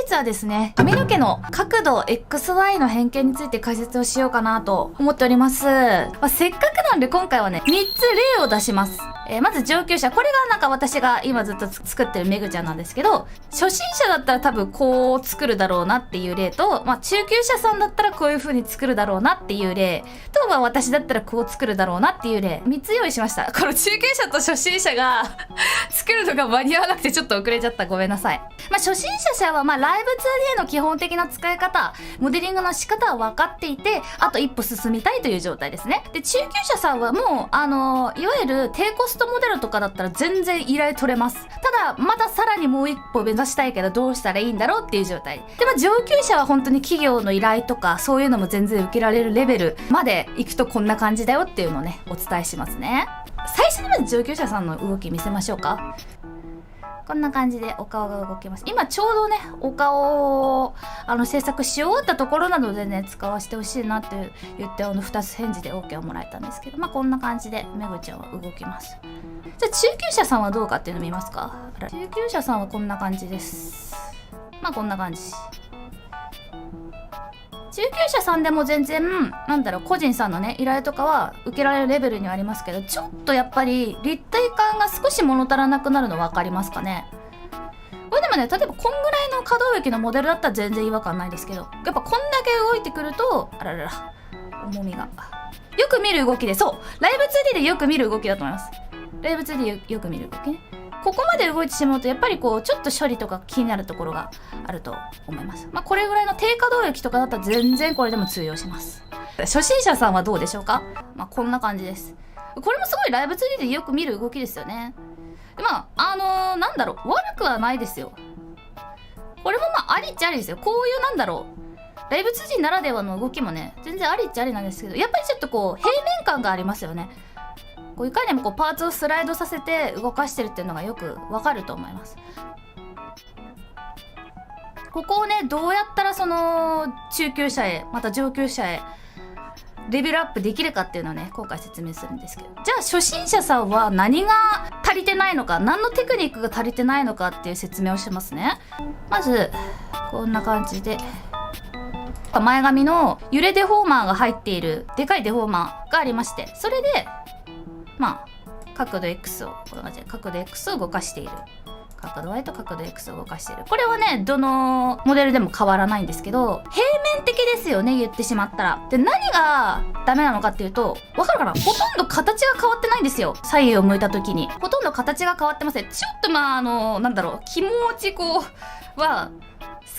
日はですね、髪の毛の角度 XY の偏見について解説をしようかなと思っております。せっかくなんで今回はね、3つ例を出します。まず上級者。これがなんか私が今ずっと作ってるめぐちゃんなんですけど、初心者だったら多分こう作るだろうなっていう例と、中級者さんだったらこういう風に作るだろうなっていう例と、私だったらこう作るだろうなっていう例、3つ用意しました。この中級者と初心者が作るのが間に合わなくてちょっと遅れちゃった。ごめんなさい。初心者はライブ 2D の基本的な使い方、モデリングの仕方は分かっていて、あと一歩進みたいという状態ですね。で、中級者さんはもう、いわゆる低コストモデルとかだったら全然依頼取れます。ただ、まださらにもう一歩目指したいけどどうしたらいいんだろうっていう状態。で、上級者は本当に企業の依頼とかそういうのも全然受けられるレベルまで行くとこんな感じだよっていうのをね、お伝えしますね。最初にまず上級者さんの動き見せましょうか。こんな感じでお顔が動きます。今ちょうどね、お顔を制作し終わったところなのでね、使わせてほしいなって言って2つ返事で OK をもらえたんですけど、こんな感じでめぐちゃんは動きます。じゃあ中級者さんはどうかっていうの見ますか。中級者さんはこんな感じです。こんな感じ。中級者さんでも全然個人さんのね依頼とかは受けられるレベルにはありますけど、ちょっとやっぱり立体感が少し物足らなくなるの分かりますかね。これでもね、例えばこんぐらいの可動域のモデルだったら全然違和感ないですけど、やっぱこんだけ動いてくると重みがよく見る動きで、そうライブ 2D でよく見る動きだと思います。ライブ 2D でよく見る動きね。ここまで動いてしまうとやっぱりちょっと処理とか気になるところがあると思います。これぐらいの低可動域とかだったら全然これでも通用します。初心者さんはどうでしょうか。こんな感じです。これもすごいライブ 2D でよく見る動きですよね。で悪くはないですよ。これもありっちゃありですよ。こういうライブ 2D ならではの動きもね、全然ありっちゃありなんですけど、やっぱりちょっと平面感がありますよね。いかにもパーツをスライドさせて動かしてるっていうのがよくわかると思います。ここをね、どうやったら中級者へまた上級者へレベルアップできるかっていうのをね、今回説明するんですけど、じゃあ初心者さんは何が足りてないのか、何のテクニックが足りてないのかっていう説明をしますね。まずこんな感じで前髪の揺れデフォーマーが入っているでかいデフォーマーがありまして、それで角度 X をこんな感じで角度 X を動かしている、角度 Y と角度 X を動かしている。これはね、どのモデルでも変わらないんですけど、平面的ですよね、言ってしまったら。で、何がダメなのかっていうと、わかるかな、ほとんど形が変わってないんですよ。左右を向いた時にほとんど形が変わってません。ちょっと気持ちは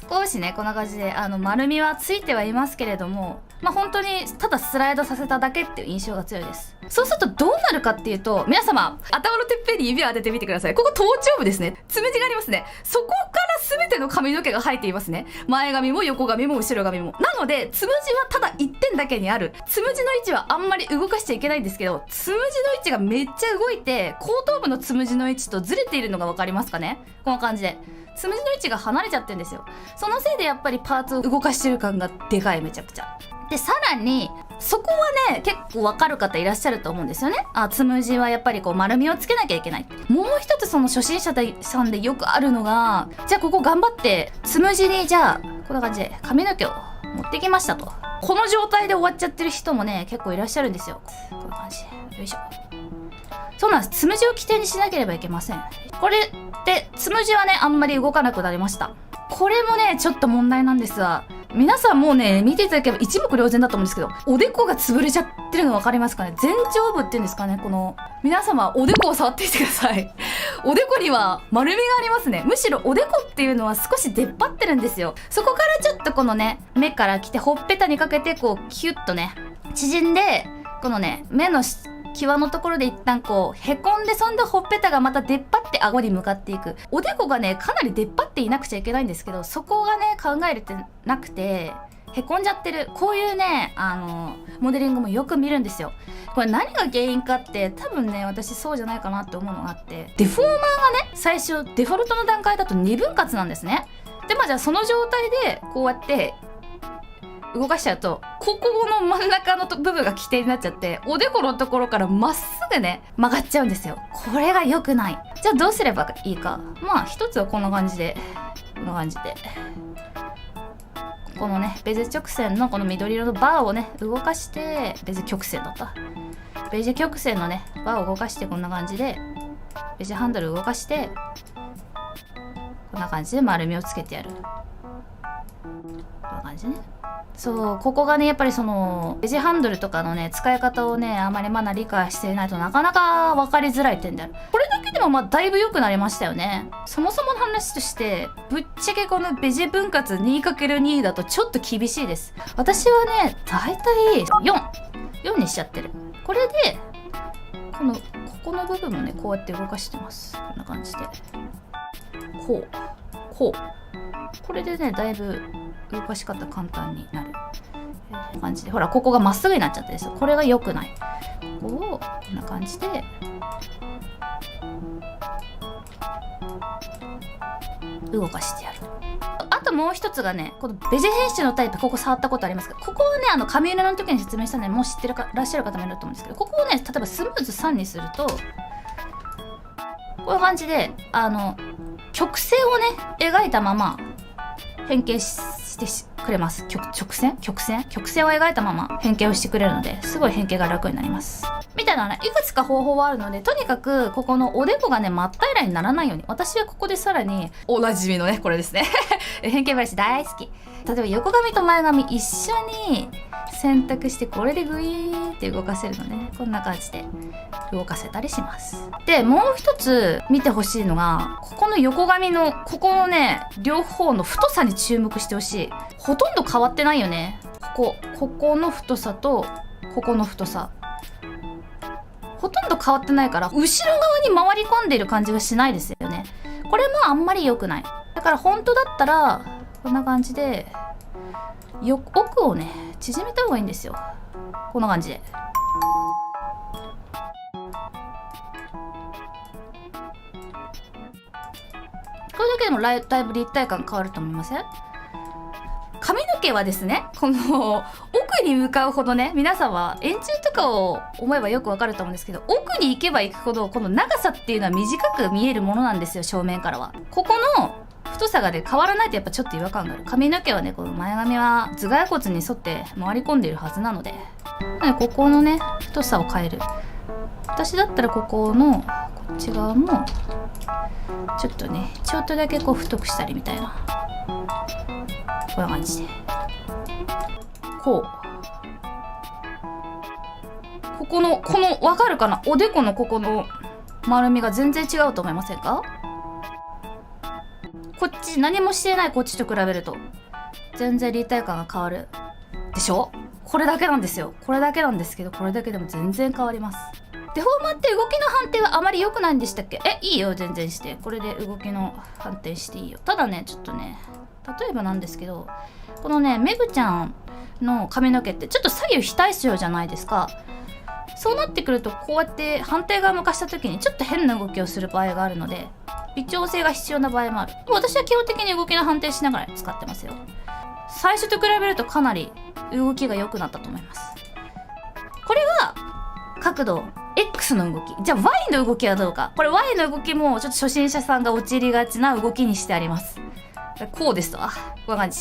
少しね、こんな感じで丸みはついてはいますけれども、本当にただスライドさせただけっていう印象が強いです。そうするとどうなるかっていうと、皆様頭のてっぺんに指を当ててみてください。ここ頭頂部ですね。つむじがありますね。そこから全ての髪の毛が生えていますね。前髪も横髪も後ろ髪も。なのでつむじはただ一点だけにある。つむじの位置はあんまり動かしちゃいけないんですけど、つむじの位置がめっちゃ動いて、後頭部のつむじの位置とずれているのが分かりますかね。この感じでつむじの位置が離れちゃってるんですよ。そのせいでやっぱりパーツを動かしてる感がでかい、めちゃくちゃ。で、さらにそこはね、結構わかる方いらっしゃると思うんですよね。つむじはやっぱり丸みをつけなきゃいけない。もう一つ初心者さんでよくあるのが、じゃあここ頑張ってつむじにこんな感じで髪の毛を持ってきましたと。この状態で終わっちゃってる人もね、結構いらっしゃるんですよ。こんな感じで、よいしょ。そうなんです。つむじを起点にしなければいけません。これでつむじはね、あんまり動かなくなりました。これもね、ちょっと問題なんですが、皆さんもうね、見ていただければ一目瞭然だと思うんですけど、おでこが潰れちゃってるの分かりますかね。前頂部っていうんですかね。皆様おでこを触ってみてください。おでこには丸みがありますね。むしろおでこっていうのは少し出っ張ってるんですよ。そこからちょっと目から来てほっぺたにかけてキュッとね縮んで、目の際のところで一旦へこんで、そんでほっぺたがまた出っ張って顎に向かっていく。おでこがね、かなり出っ張っていなくちゃいけないんですけど、そこがね考えれてなくてへこんじゃってる。こういうねモデリングもよく見るんですよ。これ何が原因かって、多分ね、私そうじゃないかなって思うのがあって、デフォーマーがね、最初デフォルトの段階だと2分割なんですね。でじゃあその状態でこうやって動かしちゃうと、ここの真ん中の部分が規定になっちゃって、おでこのところからまっすぐね曲がっちゃうんですよ。これが良くない。じゃあどうすればいいか。まあ一つはこんな感じで、こんな感じでこのねベジ直線のこの緑色のバーをね動かして、ベジ曲線だった、ベジ曲線のねバーを動かして、こんな感じでベジハンドル動かして、こんな感じで丸みをつけてやる。こんな感じね。そう、ここがねやっぱりそのベジハンドルとかのね使い方をねあまりまだ理解していないとなかなか分かりづらい点である。これだけでもまあだいぶ良くなりましたよね。そもそもの話としてぶっちゃけこのベジ分割 2×2 だとちょっと厳しいです。私はねだいたい4にしちゃってる。これでここの部分もねこうやって動かしてます。こんな感じでこうこれでねだいぶ動かし方簡単になる感じで、ほらここがまっすぐになっちゃってですよ。これが良くない。ここをこんな感じで動かしてやる。あともう一つがね、このベジ編集のタイプ、ここ触ったことありますか？ここはね紙裏の時に説明したのでもう知ってらっしゃる方もいると思うんですけど、ここをね例えばスムーズ3にするとこういう感じで曲線をね描いたまま変形してくれます。曲線を描いたまま変形をしてくれるので、すごい変形が楽になります。みたいなね、いくつか方法はあるので、とにかくここのおでこがね真っ平らにならないように、私はここでさらにおなじみのねこれですね変形ブラシ大好き。例えば横髪と前髪一緒に選択して、これでグイーって動かせるのね、こんな感じで動かせたりします。でもう一つ見てほしいのが、ここの横髪のここのね両方の太さに注目してほしい。ほとんど変わってないよね。ここの太さとここの太さほとんど変わってないから、後ろ側に回り込んでいる感じがしないですよね。これもあんまり良くない。だから本当だったらこんな感じで奥をね縮めた方がいいんですよ。こんな感じでこれだけでもだいぶ立体感変わると思いません？髪の毛はですね、この奥に向かうほどね、皆さんは円柱とかを思えばよくわかると思うんですけど、奥に行けば行くほどこの長さっていうのは短く見えるものなんですよ、正面からは。ここの太さがね変わらないとやっぱちょっと違和感がある。髪の毛はねこの前髪は頭蓋骨に沿って回り込んでいるはずなので、ここのね太さを変える。私だったらここのこっち側もちょっとねちょっとだけこう太くしたりみたいな、こんな感じでこのわかるかな、おでこのここの丸みが全然違うと思いませんか？こっち何もしてないこっちと比べると全然立体感が変わるでしょ。これだけなんですよ。これだけなんですけど、これだけでも全然変わります。デフォーマーって動きの判定はあまり良くないんでしたっけ？いいよ全然して、これで動きの判定していいよ。ただねちょっとね、例えばなんですけど、このねめぐちゃんの髪の毛ってちょっと左右非対称じゃないですか。そうなってくるとこうやって反対側向かした時にちょっと変な動きをする場合があるので、微調整が必要な場合もある。私は基本的に動きの判定しながら使ってますよ。最初と比べるとかなり動きが良くなったと思います。これが角度 X の動き。じゃあ Y の動きはどうか。これ Y の動きもちょっと初心者さんが陥りがちな動きにしてあります。こうですと、こんな感じ。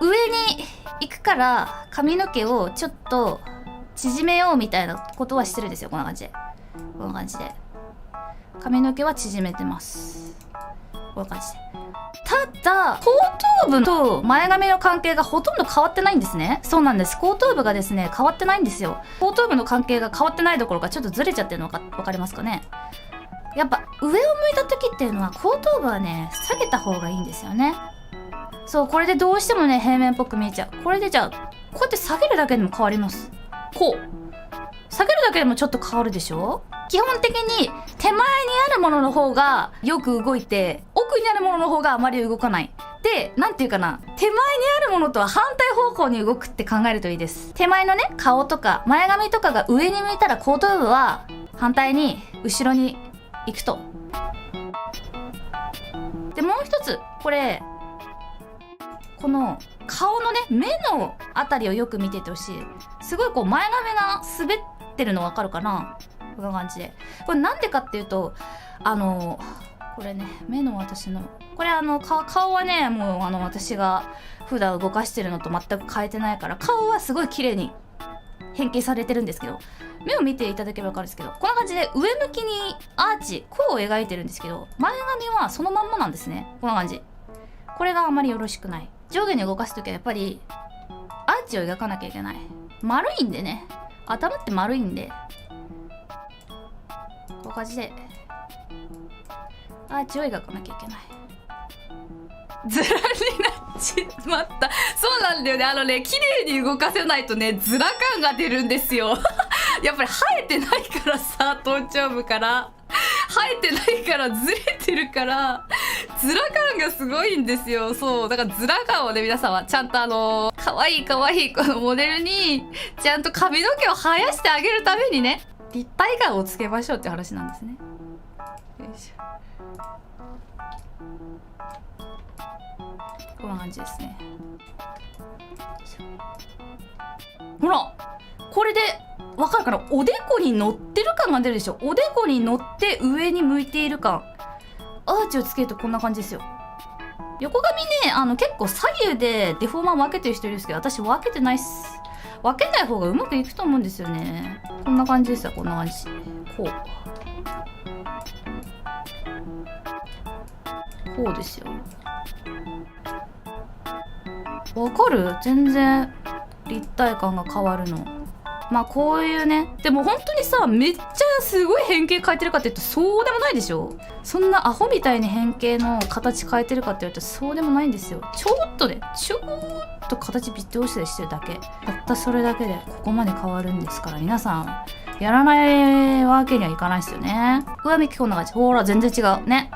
上に行くから髪の毛をちょっと縮めようみたいなことはしてるんですよ。こんな感じで。こんな感じで。髪の毛は縮めてます。こんな感じで。ただ後頭部と前髪の関係がほとんど変わってないんですね。そうなんです。後頭部がですね変わってないんですよ。後頭部の関係が変わってないどころかちょっとずれちゃってるのか分かりますかね。やっぱ上を向いた時っていうのは後頭部はね下げた方がいいんですよね。そう、これでどうしてもね平面っぽく見えちゃう。これでじゃあこうやって下げるだけでも変わります。こう下げるだけでもちょっと変わるでしょ。基本的に手前にあるものの方がよく動いて、奥にあるものの方があまり動かない。で、なんていうかな、手前にあるものとは反対方向に動くって考えるといいです。手前のね顔とか前髪とかが上に向いたら後頭部は反対に後ろに行くと。でもう一つこれ、この顔のね目のあたりをよく見ててほしい。すごいこう前髪が滑ってるの分かるかな。こんな感じで。これなんでかっていうと、これね、目の私の、これ顔はね、もう私が普段動かしてるのと全く変えてないから、顔はすごい綺麗に変形されてるんですけど、目を見ていただければ分かるんですけど、こんな感じで上向きにアーチ、弧を描いてるんですけど、前髪はそのまんまなんですね。こんな感じ。これがあまりよろしくない。上下に動かすときはやっぱりアーチを描かなきゃいけない。丸いんでね、頭って丸いんで、こういう感じでアーチを描かなきゃいけない。ズラになっちまった。そうなんだよね。綺麗に動かせないとね、ズラ感が出るんですよ。やっぱり生えてないからさ、頭頂部から生えてないからずれてるから、ズラ感がすごいんですよ。そう、だからズラ感をね、皆さんはちゃんと可愛いこのモデルにちゃんと髪の毛を生やしてあげるためにね、立体感をつけましょうって話なんですね。よいしょ。こんな感じですね。ほら、これでわかるかな。おでこに乗ってる感が出るでしょ。おでこに乗って上に向いている感。アーチをつけるとこんな感じですよ。横髪ね、結構左右でデフォーマー分けてる人いるんですけど、私分けてないっす。分けない方がうまくいくと思うんですよね。こんな感じですよ。こんな感じ。こうですよ。わかる？全然立体感が変わるの。まあこういうね、でも本当にさ、めっちゃすごい変形変えてるかって言うとそうでもないでしょ。そんなアホみたいに変形の形変えてるかって言うとそうでもないんですよ。ちょっと形微調整してるだけ。たったそれだけでここまで変わるんですから、皆さんやらないわけにはいかないですよね。上向きこんな感じ。ほら全然違うね。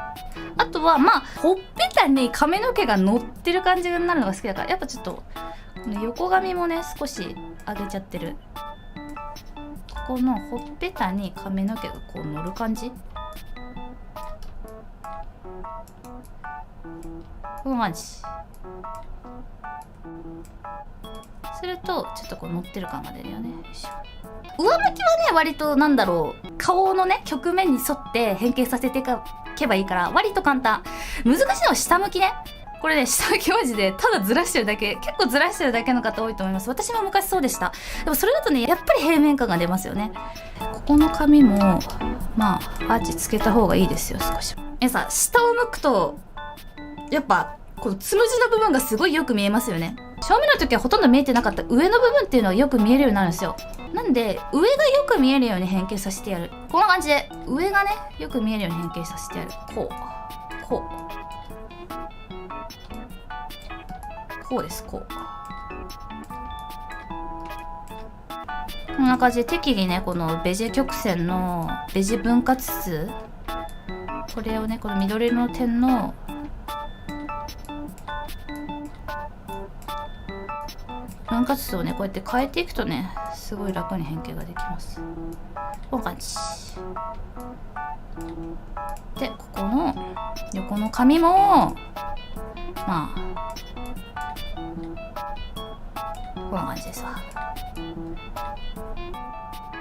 あとはまあほっぺたに髪の毛が乗ってる感じになるのが好きだから、やっぱちょっとこの横髪もね少し上げちゃってる。このほっぺたに髪の毛がこう乗る感じ、こんな感じするとちょっとこう乗ってる感が出るよね。よいしょ。上向きはね割となんだろう、顔のね曲面に沿って変形させていけばいいから割と簡単。難しいのは下向きね。これね、下向きマジでただずらしてるだけ、結構ずらしてるだけの方多いと思います。私も昔そうでした。でもそれだとねやっぱり平面感が出ますよね。ここの髪もまあアーチつけた方がいいですよ。少し下を向くとやっぱこのつむじの部分がすごいよく見えますよね。正面の時はほとんど見えてなかった上の部分っていうのはよく見えるようになるんですよ。なんで上がよく見えるように変形させてやる。こんな感じで上がねよく見えるように変形させてやる。こうです。こんな感じで適宜ねこのベジェ曲線のベジ分割図、これをねこの緑色の点の分割数をねこうやって変えていくとねすごい楽に変形ができます。こんな感じで、ここの横の髪もまあこんな感じですわ。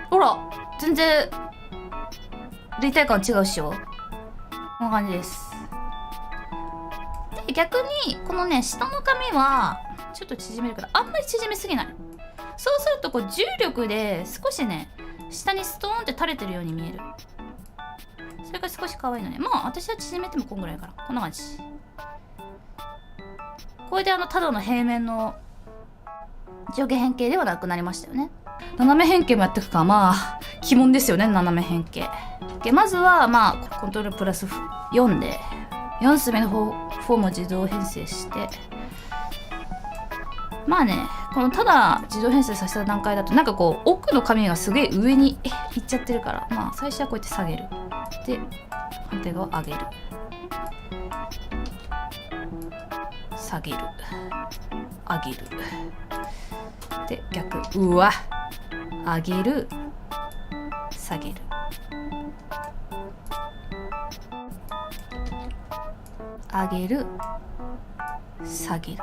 ほら全然立体感違うっしょ。こんな感じです。で逆にこのね下の髪はちょっと縮めるからあんまり縮めすぎない。そうするとこう重力で少しね下にストーンって垂れてるように見える。それが少し可愛いのね。まあ私は縮めてもこんぐらいかな。こんな感じ。これでただの平面の上下変形ではなくなりましたよね。斜め変形もやっていくか。まあ鬼門ですよね斜め変形。まずはまあコントロールプラス4で4隅のフォームを自動編成して、まあねこのただ自動編成させた段階だとなんかこう奥の髪がすげえ上にいっちゃってるから、まあ最初はこうやって下げる。で反対側上げる、下げる、上げる、で逆、うわ上げる、下げる、上げる、下げる。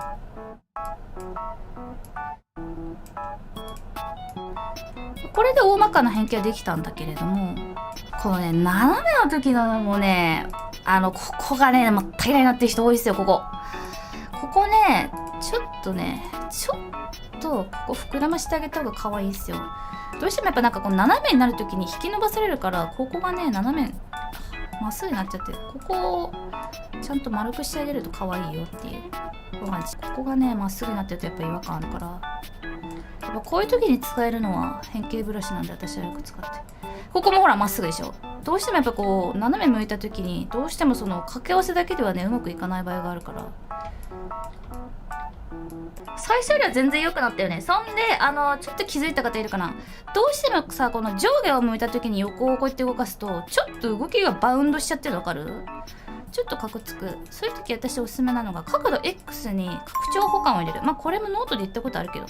これで大まかな変形はできたんだけれども、このね、斜めの時のもね、ここがね、まったいないなってる人多いですよ、ここ。ここね、ちょっとここ膨らましてあげた方が可愛いですよ。どうしてもやっぱなんかこの斜めになる時に引き伸ばされるから、ここがね、斜め、まっすぐになっちゃって、ここをちゃんと丸くしてあげると可愛いよっていう感じ。ここがね、まっすぐになってるとやっぱ違和感あるから、やっぱこういう時に使えるのは変形ブラシなんで、私はよく使って。ここもほらまっすぐでしょ。どうしてもやっぱこう斜め向いた時にどうしてもその掛け合わせだけではねうまくいかない場合があるから、最初よりは全然良くなったよね。そんでちょっと気づいた方いるかな。どうしてもさ、この上下を向いた時に横をこうやって動かすとちょっと動きがバウンドしちゃってるの分かる？ちょっとカクつく。そういう時私おすすめなのが角度 X に拡張補完を入れる。まあこれもノートで言ったことあるけど、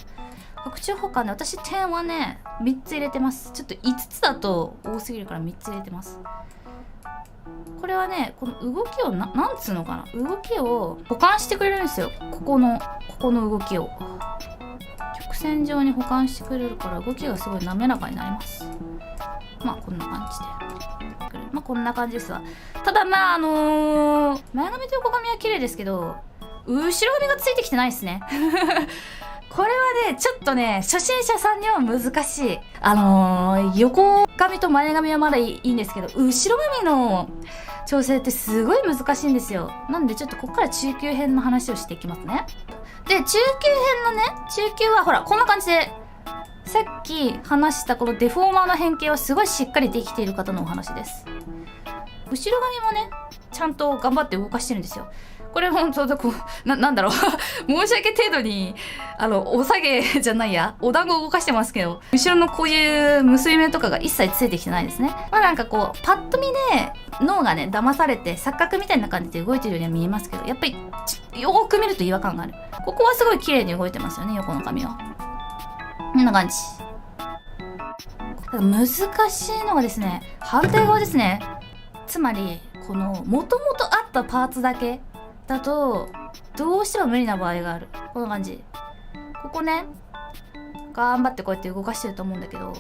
拡張補完で私点はね3つ入れてます。ちょっと5つだと多すぎるから3つ入れてます。これはね、この動きをなんつうのかな、動きを補完してくれるんですよ。ここの動きを曲線上に補完してくれるから動きがすごい滑らかになります。まあこんな感じで、まあこんな感じですわ。ただまあ前髪と横髪は綺麗ですけど、後ろ髪がついてきてないですねこれはねちょっとね初心者さんには難しい。横髪と前髪はまだいいんですけど、後ろ髪の調整ってすごい難しいんですよ。なんでちょっとここから中級編の話をしていきますね。で中級編のね、中級はほらこんな感じで、さっき話したこのデフォーマーの変形はすごいしっかりできている方のお話です。後ろ髪もねちゃんと頑張って動かしてるんですよ。これ本当だ、こうなんだろう申し訳程度にお下げじゃないや、お団子を動かしてますけど、後ろのこういう結び目とかが一切ついてきてないですね。まあなんかこうパッと見で脳がね騙されて錯覚みたいな感じで動いてるようには見えますけど、やっぱりよーく見ると違和感がある。ここはすごい綺麗に動いてますよね、横の髪は。こんな感じ。難しいのがですね、反対側ですね。つまりこの元々あったパーツだけだとどうしても無理な場合がある。こんな感じ。ここね頑張ってこうやって動かしてると思うんだけど、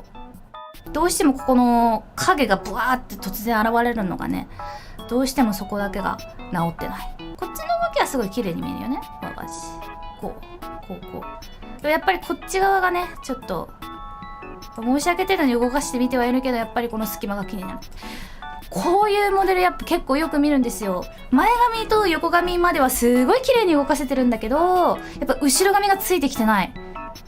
どうしてもここの影がブワーって突然現れるのがね、どうしてもそこだけが治ってない。こっちの動きはすごい綺麗に見えるよね。こんな感じ。こうやっぱりこっち側がねちょっと申し訳程度に動かしてみてはいるけど、やっぱりこの隙間が気になる。こういうモデルやっぱ結構よく見るんですよ。前髪と横髪まではすごい綺麗に動かせてるんだけど、やっぱ後ろ髪がついてきてない。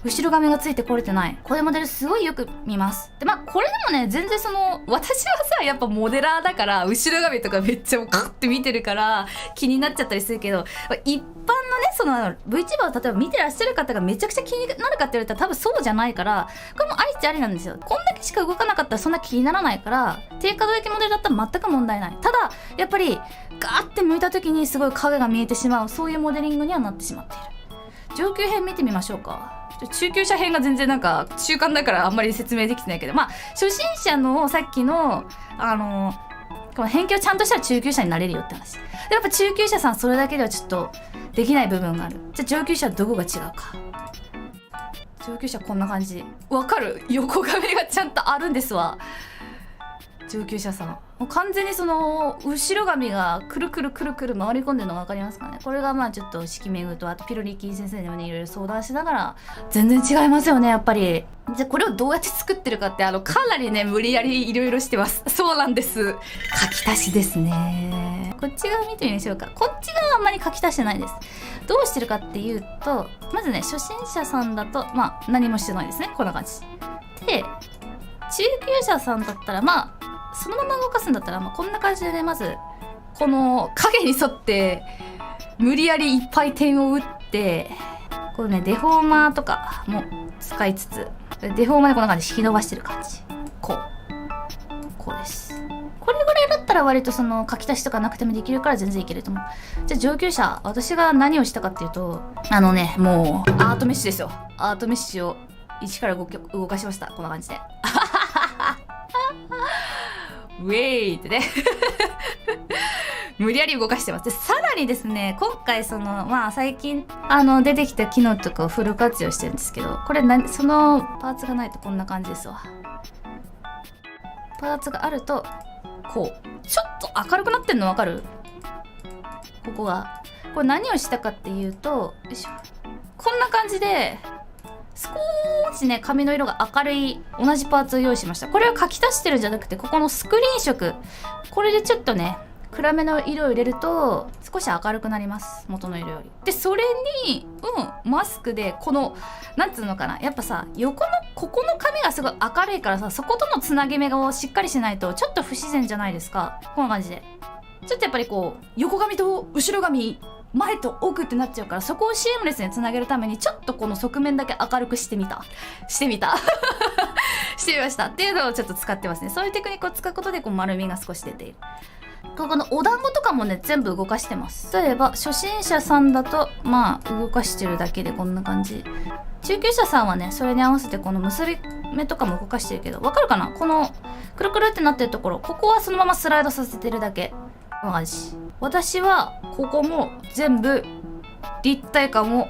後ろ髪がついてこれてない。こういうモデルすごいよく見ます。でまあこれでもね全然私はさやっぱモデラーだから後ろ髪とかめっちゃカッて見てるから気になっちゃったりするけど、一般のねVTuber を例えば見てらっしゃる方がめちゃくちゃ気になるかって言われたら多分そうじゃないから、これもありっちゃありなんですよ。こんだけしか動かなかったらそんな気にならないから、低可動域モデルだったら全く問題ない。ただやっぱりガーって向いた時にすごい影が見えてしまう、そういうモデリングにはなってしまっている。上級編見てみましょうか。中級者編が全然なんか中間だからあんまり説明できてないけど、まあ初心者のさっきのこの変形をちゃんとしたら中級者になれるよって話で、やっぱ中級者さんそれだけではちょっとできない部分がある。じゃあ上級者はどこが違うか。上級者こんな感じ。わかる？横髪がちゃんとあるんですわ。上級者さんもう完全に後ろ髪がくるくるくるくる回り込んでるのが分かりますかね。これがまあちょっと色めぐとあとピロリキン先生にもねいろいろ相談しながら、全然違いますよねやっぱり。じゃあこれをどうやって作ってるかってかなりね無理やりいろいろしてます。そうなんです、書き足しですね。こっち側見てみましょうか。こっち側はあんまり書き足してないです。どうしてるかっていうと、まずね初心者さんだとまあ何もしてないですね。こんな感じで、中級者さんだったらまあそのまま動かすんだったら、まあ、こんな感じでね、まずこの影に沿って無理やりいっぱい点を打って、このねデフォーマーとかも使いつつ、デフォーマーでこんな感じで引き伸ばしてる感じ。こうです。これぐらいだったら割と書き足しとかなくてもできるから全然いけると思う。じゃあ上級者、私が何をしたかっていうと、もうアートメッシュですよ。アートメッシュを一から動かしました。こんな感じでウェイってね無理やり動かしてます。でさらにですね、今回まあ最近出てきた機能とかをフル活用してるんですけど、これそのパーツがないとこんな感じですわ。パーツがあるとこうちょっと明るくなってんの分かる？ここがこれ何をしたかっていうと、よいしょ、こんな感じで少しね髪の色が明るい同じパーツを用意しました。これを書き足してるんじゃなくて、ここのスクリーン色、これでちょっとね暗めの色を入れると少し明るくなります、元の色より。でそれにマスクでこのなんつうのかな、やっぱさ横のここの髪がすごい明るいからさ、そことのつなぎ目をしっかりしないとちょっと不自然じゃないですか。こんな感じでちょっとやっぱりこう横髪と後ろ髪前と奥ってなっちゃうから、そこをシームレスにつなげるためにちょっとこの側面だけ明るくしてみたしてみましたっていうのをちょっと使ってますね。そういうテクニックを使うことでこう丸みが少し出ている。このお団子とかもね全部動かしてます。例えば初心者さんだとまあ動かしてるだけでこんな感じ。中級者さんはねそれに合わせてこの結び目とかも動かしてるけど、わかるかな、このくるくるってなってるところ、ここはそのままスライドさせてるだけ。こんな感じ。私はここも全部立体感を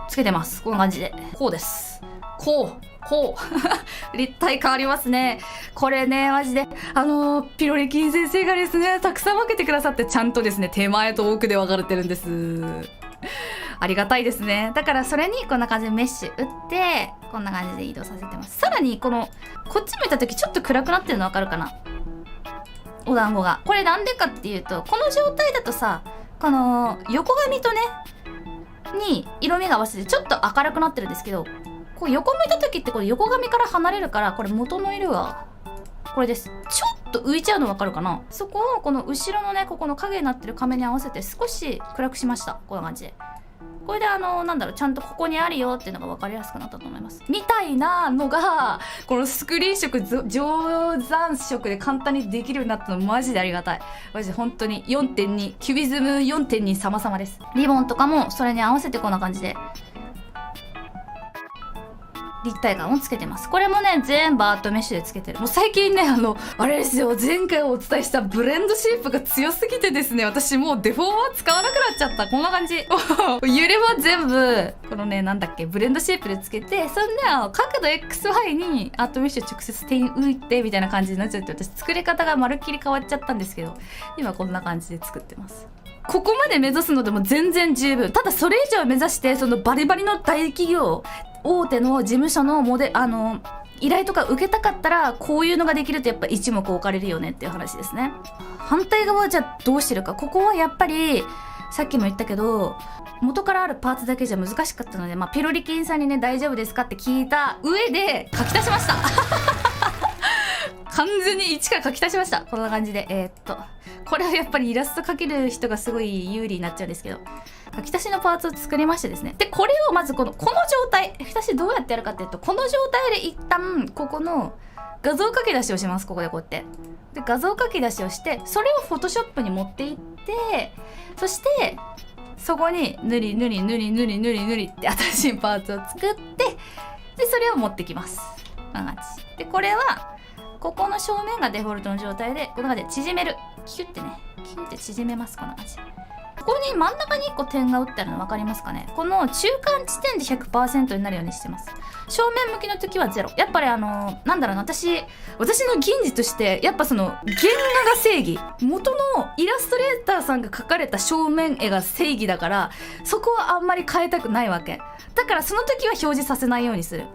つけてます。こんな感じでこうです。こう立体感ありますね。これねマジでピロリ菌先生がですねたくさん分けてくださって、ちゃんとですね手前と奥で分かれてるんです。ありがたいですね。だからそれにこんな感じでメッシュ打ってこんな感じで移動させてます。さらにこっち向いた時ちょっと暗くなってるの分かるかな、お団子が。これなんでかっていうと、この状態だとさこの横髪とねに色味が合わせてちょっと明るくなってるんですけど、こう横向いた時ってこれ横髪から離れるから、これ元の色がこれです。ちょっと浮いちゃうの分かるかな。そこをこの後ろのねここの影になってる髪に合わせて少し暗くしました。こんな感じで。これでなんだろう、ちゃんとここにあるよっていうのが分かりやすくなったと思います。みたいなのがこのスクリーン色上山色で簡単にできるようになったのマジでありがたい。マジで本当に 4.2 キュビズム 4.2 様々です。リボンとかもそれに合わせてこんな感じで立体感をつけてます。これもね全部アートメッシュでつけてる。もう最近ねあれですよ、前回お伝えしたブレンドシェイプが強すぎてですね、私もうデフォーマー使わなくなっちゃった。こんな感じ揺れは全部このねなんだっけブレンドシェイプでつけて、そんで角度 XY にアートメッシュ直接点打ってみたいな感じになっちゃって、私作り方がまるっきり変わっちゃったんですけど、今こんな感じで作ってます。ここまで目指すのでも全然十分。ただそれ以上目指してそのバリバリの大企業大手の事務所の依頼とか受けたかったらこういうのができるとやっぱ一目置かれるよねっていう話ですね。反対側はじゃあどうしてるか。ここはやっぱりさっきも言ったけど元からあるパーツだけじゃ難しかったので、ピロリ菌さんにね大丈夫ですかって聞いた上で書き足しました完全に一から書き足しました。こんな感じでこれはやっぱりイラスト描ける人がすごい有利になっちゃうんですけど、書き足しのパーツを作りましてですね。でこれをまずこの状態、私どうやってやるかっていうと、この状態で一旦ここの画像書き出しをします。ここでこうやってで画像書き出しをして、それをフォトショップに持っていって、そしてそこに塗りって新しいパーツを作って、でそれを持ってきます。こんな感じで、これはここの正面がデフォルトの状態でこんな感じで縮める、キュッて縮めます。こんな感じ。ここに真ん中に1個点が打ってあるの分かりますかね。この中間地点で 100% になるようにしてます。正面向きの時は0。やっぱりなんだろうな、私の吟味としてやっぱその原画が正義、元のイラストレーターさんが描かれた正面絵が正義だから、そこはあんまり変えたくないわけだから、その時は表示させないようにする。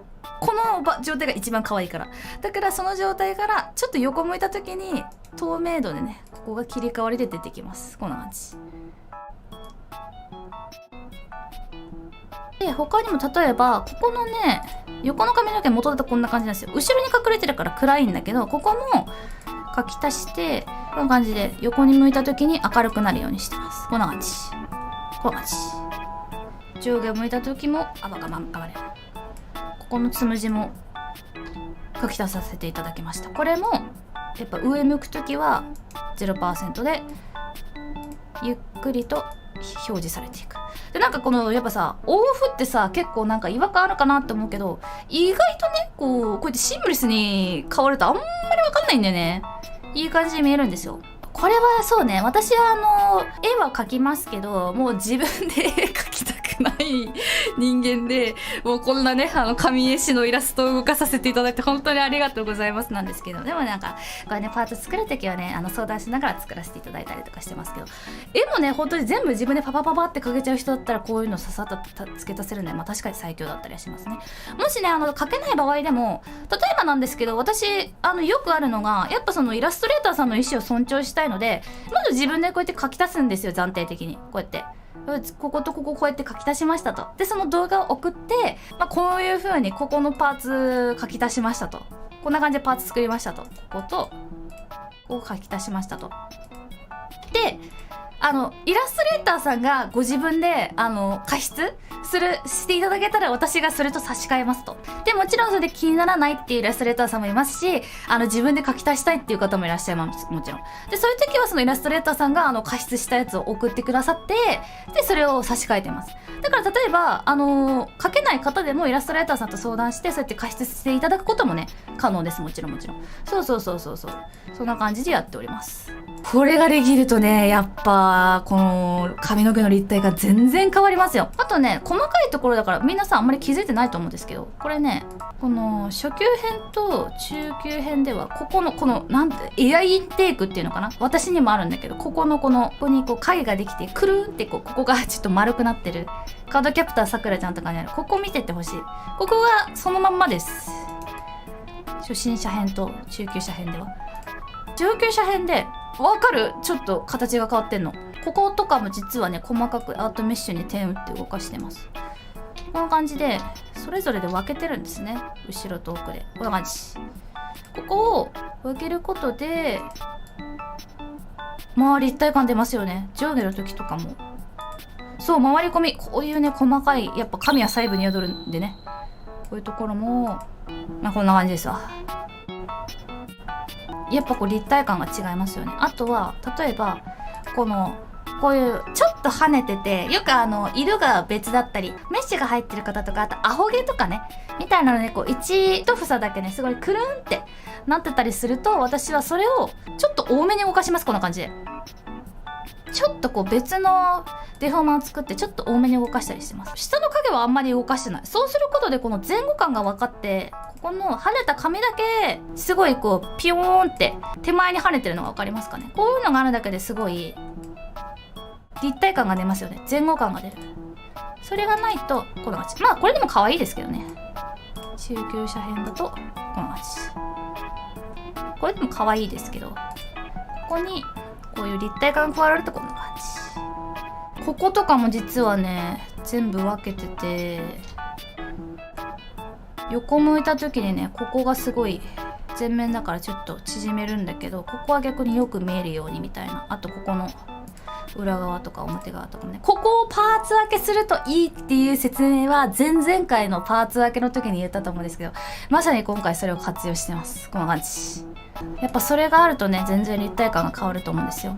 この状態が一番可愛いから。だからその状態からちょっと横向いた時に透明度でねここが切り替わりで出てきます。こんな感じで、他にも例えばここのね横の髪の毛元だとこんな感じなんですよ。後ろに隠れてるから暗いんだけど、ここも書き足してこんな感じで横に向いた時に明るくなるようにしてます。こんな感じ。こんな感じ。上下を向いた時も暴れる。このつむじも書き足させていただきました。これもやっぱ上向くときは 0% でゆっくりと表示されていく。でなんかこのやっぱさオンオフってさ結構なんか違和感あるかなって思うけど、意外とねこうやってシンプルスに変わるとあんまりわかんないんだよね。いい感じに見えるんですよ。これはそうね、私は絵は描きますけど、もう自分で絵描きたくくない人間で、もうこんなね神絵師のイラストを動かさせていただいて本当にありがとうございますなんですけど、でもなんかこれねパーツ作るときはね相談しながら作らせていただいたりとかしてますけど、絵もね本当に全部自分でパパパパって描けちゃう人だったらこういうのささっと付け足せるんで、まあ確かに最強だったりはしますね。もしね描けない場合でも、例えばなんですけど、私よくあるのがやっぱそのイラストレーターさんの意思を尊重したいので、まず自分でこうやって書き足すんですよ。暫定的にこうやってこことこここうやって書き足しましたと。でその動画を送って、こういう風にここのパーツ書き足しましたと、こんな感じでパーツ作りましたと、こことここ書き足しましたと。でイラストレーターさんがご自分で加筆していただけたら、私がそれと差し替えますと。でもちろんそれで気にならないっていうイラストレーターさんもいますし、自分で書き足したいっていう方もいらっしゃいます。もちろんでそういう時はそのイラストレーターさんが加筆したやつを送ってくださって、でそれを差し替えてます。だから例えば書けない方でもイラストレーターさんと相談して、そうやって加筆していただくこともね可能です。もちろんそうそんな感じでやっております。これができるとね、やっぱこの髪の毛の立体が全然変わりますよ。あとね、細かいところだから皆さんあんまり気づいてないと思うんですけど、これねこの初級編と中級編ではこのなんてエアインテークっていうのかな、私にもあるんだけど、ここにこう影ができてくるんってここがちょっと丸くなってる、カードキャプターさくらちゃんとかにあるここ見てってほしい。ここがそのまんまです。初心者編と中級者編では。上級者編でわかる？ちょっと形が変わってんの。こことかも実はね細かくアートメッシュに点打って動かしてます。こんな感じでそれぞれで分けてるんですね。後ろと奥でこんな感じ。ここを分けることで立体感出ますよね。上下の時とかもそう回り込み、こういうね細かい、やっぱ神は細部に宿るんでね、こういうところもこんな感じですわ。やっぱこう立体感が違いますよね。あとは例えばこういうちょっと跳ねてて、よく色が別だったりメッシュが入ってる方とか、あとアホ毛とかねみたいなのね、こう一房だけねすごいくるんってなってたりすると、私はそれをちょっと多めに動かします。こんな感じでちょっとこう別のデフォーマーを作ってちょっと多めに動かしたりしてます。下の影はあんまり動かしてない。そうすることでこの前後感が分かって、ここの跳ねた髪だけすごいこうピヨーンって手前に跳ねてるのが分かりますかね。こういうのがあるだけですごい立体感が出ますよね。前後感が出る。それがないとこんな感じ。これでも可愛いですけどね。中級者編だとこんな感じ。これでも可愛いですけど、ここにこういう立体感が加わるとこんな感じ。こことかも実はね全部分けてて、横向いた時にねここがすごい前面だからちょっと縮めるんだけど、ここは逆によく見えるようにみたいな。あとここの裏側とか表側とかもね、ここをパーツ分けするといいっていう説明は前々回のパーツ分けの時に言ったと思うんですけど、まさに今回それを活用してます。こんな感じ。やっぱそれがあるとね全然立体感が変わると思うんですよ。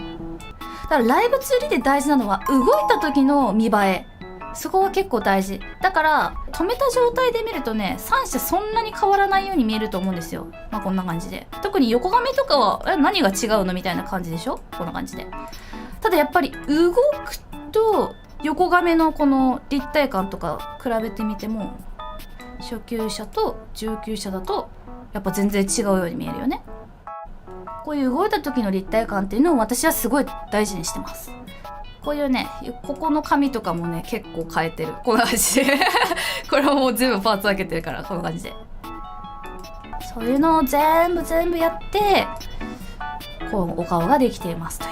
だからライブ 2D で大事なのは動いた時の見栄え、そこが結構大事だから、止めた状態で見るとね3者そんなに変わらないように見えると思うんですよ。こんな感じで、特に横髪とかは何が違うのみたいな感じでしょ。こんな感じで。ただやっぱり動くと横髪のこの立体感とか比べてみても、初級者と中級者だとやっぱ全然違うように見えるよね。こういう動いた時の立体感っていうのを私はすごい大事にしてます。こういうねここの髪とかもね結構変えてる。こんな感じでこれはもう全部パーツ分けてるから、こんな感じでそういうのを全部やってこうお顔ができていますという